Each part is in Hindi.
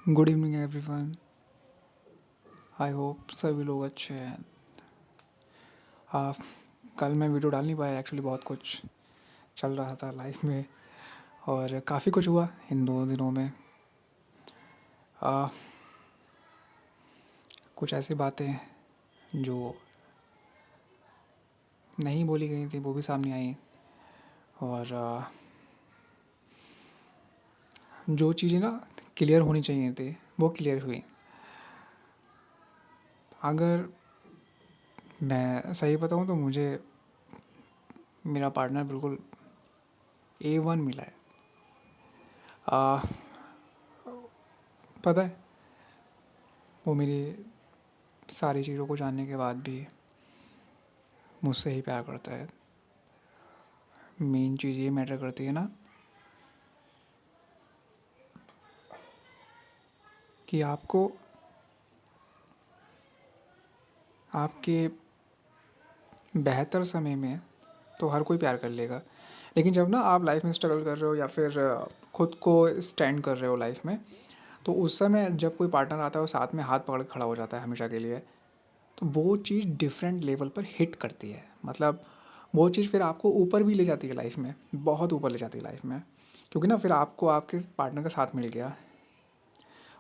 Good evening everyone. I hope सभी लोग अच्छे हैं। आ, कल मैं वीडियो डाल नहीं पाया, एक्चुअली बहुत कुछ चल रहा था लाइफ में और काफ़ी कुछ हुआ इन 2 दिनों में। आ, कुछ ऐसी बातें जो नहीं बोली गई थी वो भी सामने आई और जो चीज़ें ना क्लियर होनी चाहिए थी वो क्लियर हुई। अगर मैं सही बताऊँ तो मुझे मेरा पार्टनर बिल्कुल A1 मिला है। आ, पता है, वो मेरी सारी चीज़ों को जानने के बाद भी मुझसे ही प्यार करता है। मेन चीज़ ये मैटर करती है ना कि आपको आपके बेहतर समय में तो हर कोई प्यार कर लेगा, लेकिन जब ना आप लाइफ में स्ट्रगल कर रहे हो या फिर खुद को स्टैंड कर रहे हो लाइफ में, तो उस समय जब कोई पार्टनर आता है और साथ में हाथ पकड़ के खड़ा हो जाता है हमेशा के लिए, तो वो चीज़ डिफरेंट लेवल पर हिट करती है। मतलब वो चीज़ फिर आपको ऊपर भी ले जाती है लाइफ में, बहुत ऊपर ले जाती है लाइफ में, क्योंकि ना फिर आपको आपके पार्टनर का साथ मिल गया।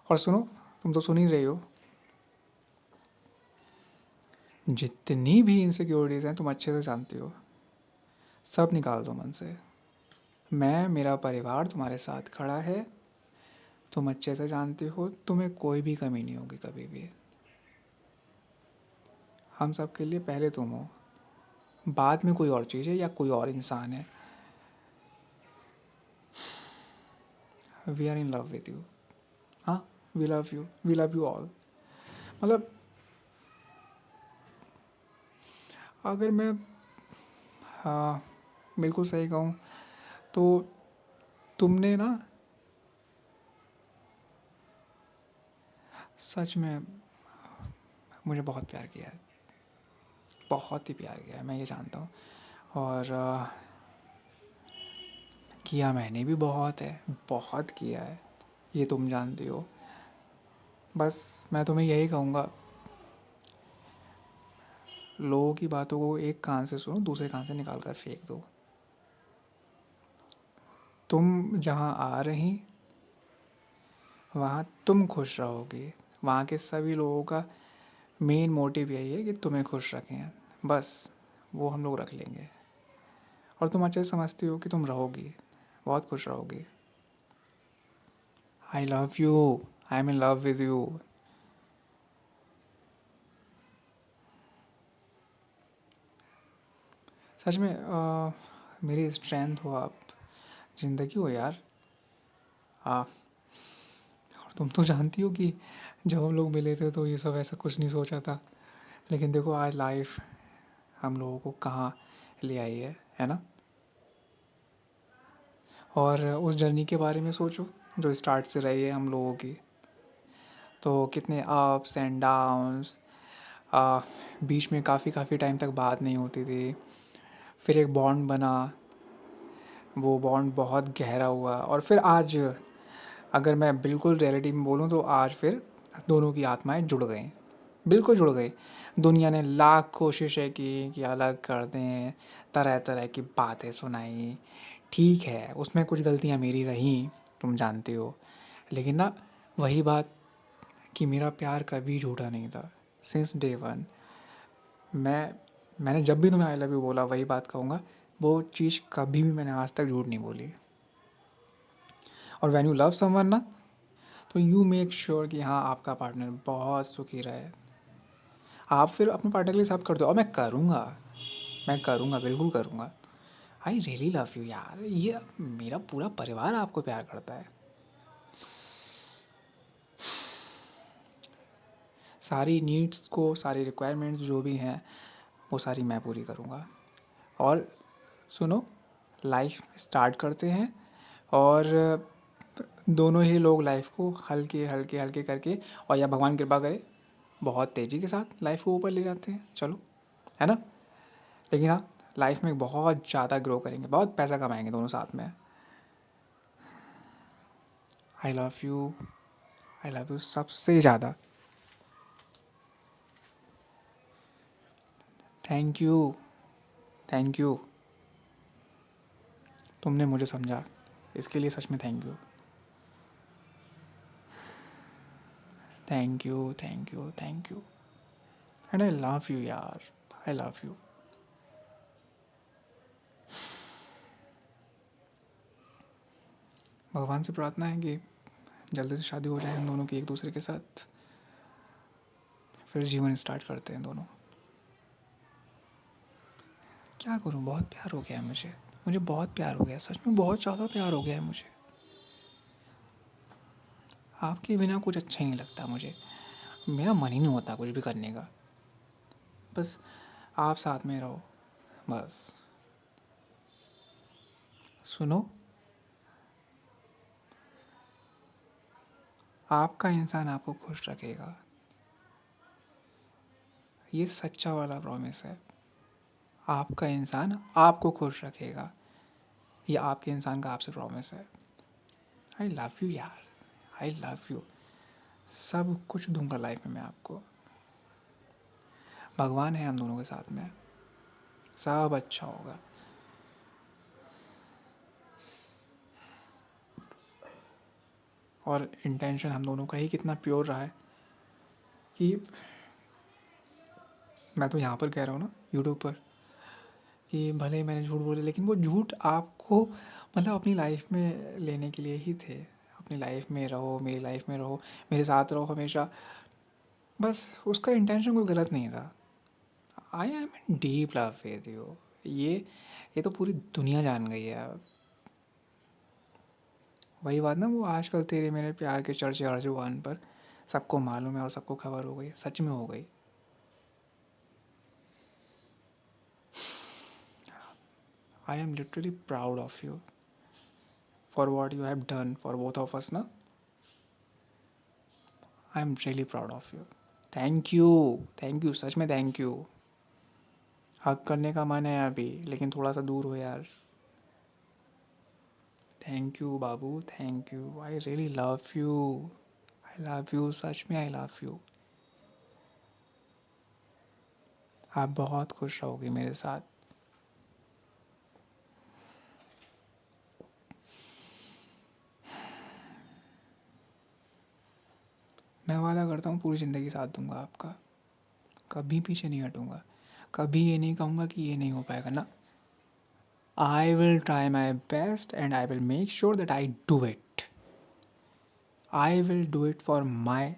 और सुनो, तुम तो सुन ही रही हो, जितनी भी इनसिक्योरिटीज़ हैं तुम अच्छे से जानती हो, सब निकाल दो मन से। मैं, मेरा परिवार तुम्हारे साथ खड़ा है। तुम अच्छे से जानती हो तुम्हें कोई भी कमी नहीं होगी कभी भी। हम सब के लिए पहले तुम हो, बाद में कोई और चीज़ है या कोई और इंसान है। We are in love with you. हाँ, we love you, we love you all. मतलब अगर मैं, हाँ, बिल्कुल सही कहूँ तो तुमने ना सच में मुझे बहुत प्यार किया है, बहुत ही प्यार किया है, मैं ये जानता हूँ। और किया मैंने भी बहुत है, बहुत किया है, ये तुम जानती हो। बस मैं तुम्हें यही कहूँगा, लोगों की बातों को एक कान से सुनो, दूसरे कान से निकाल कर फेंक दो। तुम जहाँ आ रही वहाँ तुम खुश रहोगी। वहाँ के सभी लोगों का मेन मोटिव यही है कि तुम्हें खुश रखें, बस वो हम लोग रख लेंगे। और तुम अच्छे से समझती हो कि तुम रहोगी, बहुत खुश रहोगी। I love you, I am in love with you. सच में मेरी स्ट्रेंथ हो आप, ज़िंदगी हो यार। हाँ, और तुम तो जानती हो कि जब हम लोग मिले थे तो ये सब ऐसा कुछ नहीं सोचा था, लेकिन देखो आज लाइफ हम लोगों को कहाँ ले आई है ना। और उस जर्नी के बारे में सोचो जो स्टार्ट से रही है हम लोगों की, तो कितने अप्स एंड डाउन्स। बीच में काफ़ी काफ़ी टाइम तक बात नहीं होती थी, फिर एक बॉन्ड बना, वो बॉन्ड बहुत गहरा हुआ और फिर आज, अगर मैं बिल्कुल रियलिटी में बोलूँ तो आज फिर दोनों की आत्माएं जुड़ गई, बिल्कुल जुड़ गई। दुनिया ने लाख कोशिशें की कि अलग कर दें, तरह तरह की बातें सुनाई, ठीक है उसमें कुछ गलतियाँ मेरी रहीं, तुम जानती हो, लेकिन ना वही बात कि मेरा प्यार कभी झूठा नहीं था। सिंस डे वन मैं मैंने जब भी तुम्हें आई लव यू बोला वही बात कहूँगा, वो चीज़ कभी भी मैंने आज तक झूठ नहीं बोली। और वैन यू लव समवन ना, तो यू मेक श्योर कि हाँ आपका पार्टनर बहुत सुखी रहे। आप फिर अपने पार्टनर के लिए सब कर दो, और मैं करूँगा, बिल्कुल करूँगा। आई रियली लव यू यार, ये मेरा पूरा परिवार आपको प्यार करता है। सारी नीड्स को, सारी रिक्वायरमेंट्स जो भी हैं वो सारी मैं पूरी करूँगा। और सुनो, लाइफ स्टार्ट करते हैं और दोनों ही लोग लाइफ को हल्के हल्के हल्के करके, और या भगवान कृपा करे बहुत तेज़ी के साथ लाइफ को ऊपर ले जाते हैं, चलो, है ना। लेकिन हाँ, लाइफ में बहुत ज़्यादा ग्रो करेंगे, बहुत पैसा कमाएंगे दोनों साथ में। I love you, I love you सबसे ज़्यादा। Thank you. Thank you. तुमने मुझे समझा, इसके लिए सच में thank you. Thank you, thank you, thank you. And I love you यार, आई लव यू। भगवान से प्रार्थना है कि जल्दी से शादी हो जाए हम दोनों की एक दूसरे के साथ, फिर जीवन स्टार्ट करते हैं दोनों। क्या करूँ, बहुत प्यार हो गया है मुझे। मुझे बहुत प्यार हो गया, सच में बहुत ज़्यादा प्यार हो गया है मुझे। आपके बिना कुछ अच्छा ही नहीं लगता मुझे। मेरा मन ही नहीं होता कुछ भी करने का। बस आप साथ में रहो, बस। सुनो, आपका इंसान आपको खुश रखेगा, ये सच्चा वाला प्रॉमिस है। आपका इंसान आपको खुश रखेगा, ये आपके इंसान का आपसे प्रॉमिस है। आई लव यू यार, आई लव यू। सब कुछ दूंगा लाइफ में मैं आपको। भगवान है हम दोनों के साथ में, सब अच्छा होगा। और इंटेंशन हम दोनों का ही कितना प्योर रहा है कि मैं तो यहाँ पर कह रहा हूँ ना यूट्यूब पर कि भले ही मैंने झूठ बोले, लेकिन वो झूठ आपको मतलब अपनी लाइफ में लेने के लिए ही थे। अपनी लाइफ में रहो, मेरी लाइफ में रहो, मेरे साथ रहो हमेशा, बस। उसका इंटेंशन कोई गलत नहीं था। आई am in deep love with you, ये तो पूरी दुनिया जान गई है अब। वही बात ना, वो आजकल तेरे मेरे प्यार के चर्चे हर जुबान पर, सबको मालूम है और सबको खबर हो गई, सच में हो गई। I am literally proud of you for what you have done for both of us ना। I am really proud of you. Thank you, thank you, सच में थैंक यू। हक करने का मन है अभी, लेकिन थोड़ा सा दूर हो यार। थैंक यू बाबू, thank you. I really love you, I love you, सच में आई लव यू। आप बहुत खुश रहोगे मेरे साथ। मैं वादा करता हूँ पूरी ज़िंदगी साथ दूंगा आपका, कभी पीछे नहीं हटूंगा, कभी ये नहीं कहूँगा कि ये नहीं हो पाएगा ना। I will try my best and I will make sure that I do it. I will do it for my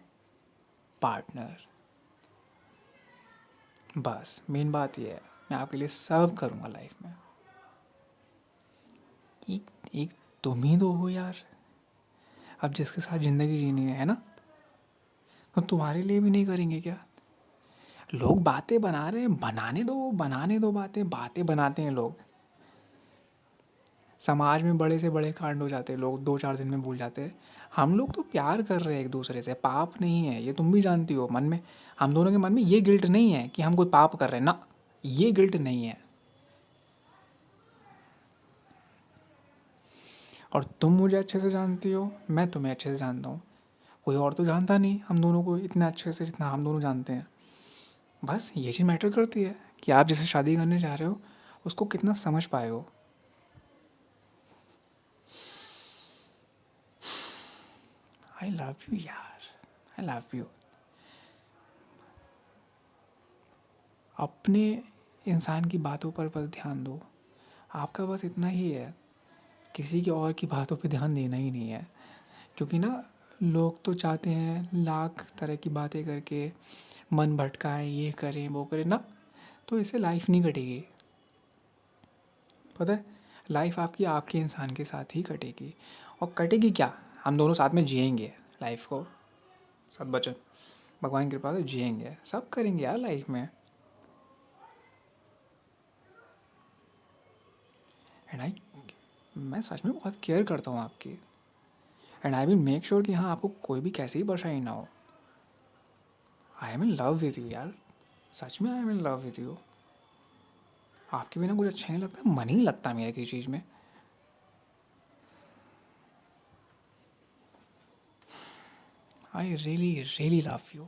partner. बस मेन बात ये है, मैं आपके लिए सब करूँगा लाइफ में। एक तुम ही तो हो यार, अब जिसके साथ ज़िंदगी जीनी है ना, तो तुम्हारे लिए भी नहीं करेंगे क्या? लोग बातें बना रहे हैं, बनाने दो बातें, बातें बनाते हैं लोग। समाज में बड़े से बड़े कांड हो जाते हैं, लोग 2-4 दिन में भूल जाते हैं। हम लोग तो प्यार कर रहे हैं एक दूसरे से, पाप नहीं है, ये तुम भी जानती हो। मन में, हम दोनों के मन में ये गिल्ट नहीं है कि हम कोई पाप कर रहे हैं ना, ये गिल्ट नहीं है। और तुम मुझे अच्छे से जानती हो, मैं तुम्हें अच्छे से जानता हूँ। कोई और तो जानता नहीं हम दोनों को इतना अच्छे से जितना हम दोनों जानते हैं। बस ये चीज़ मैटर करती है कि आप जिसे शादी करने जा रहे हो उसको कितना समझ पाए हो। आई लव यू यार, आई लव यू। अपने इंसान की बातों पर बस ध्यान दो। आपका बस इतना ही है, किसी की और की बातों पे ध्यान देना ही नहीं है। क्योंकि ना, लोग तो चाहते हैं लाख तरह की बातें करके मन भटकाएं, ये करें वो करें ना, तो इससे लाइफ नहीं कटेगी। पता है, लाइफ आपकी आपके इंसान के साथ ही कटेगी। और कटेगी क्या, हम दोनों साथ में जिएंगे लाइफ को, सब बचन भगवान की कृपा से जिएंगे, सब करेंगे यार लाइफ में। एंड आई मैं सच में बहुत केयर करता हूँ आपकी। And I will make sure कि हाँ, आपको कोई भी कैसी ही परेशानी ना हो। आई am in love with you यार, सच में आई am in love with you. आपके बिना कुछ अच्छा नहीं लगता, मन ही नहीं लगता मेरा किसी चीज़ में। I really really love you,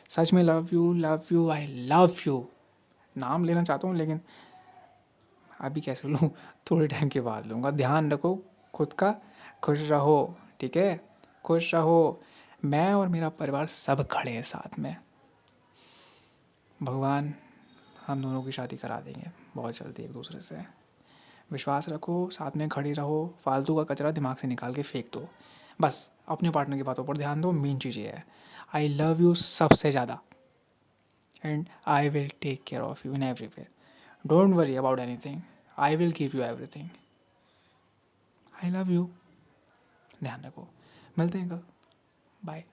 सच में love you, I love you. नाम लेना चाहता हूँ लेकिन अभी कैसे लूँ, थोड़े टाइम के बाद लूँगा। ध्यान रखो खुद का, खुश रहो, ठीक है, खुश रहो। मैं और मेरा परिवार सब खड़े हैं साथ में। भगवान हम दोनों की शादी करा देंगे बहुत जल्दी एक दूसरे से। विश्वास रखो, साथ में खड़ी रहो, फालतू का कचरा दिमाग से निकाल के फेंक दो। बस अपने पार्टनर की बातों पर ध्यान दो, मेन चीज़ ये है। आई लव यू सबसे ज़्यादा, and I will take care of you in every way. Don't worry about anything, I will give you everything. I love you. ध्यान रखो, मिलते हैं कल, बाय।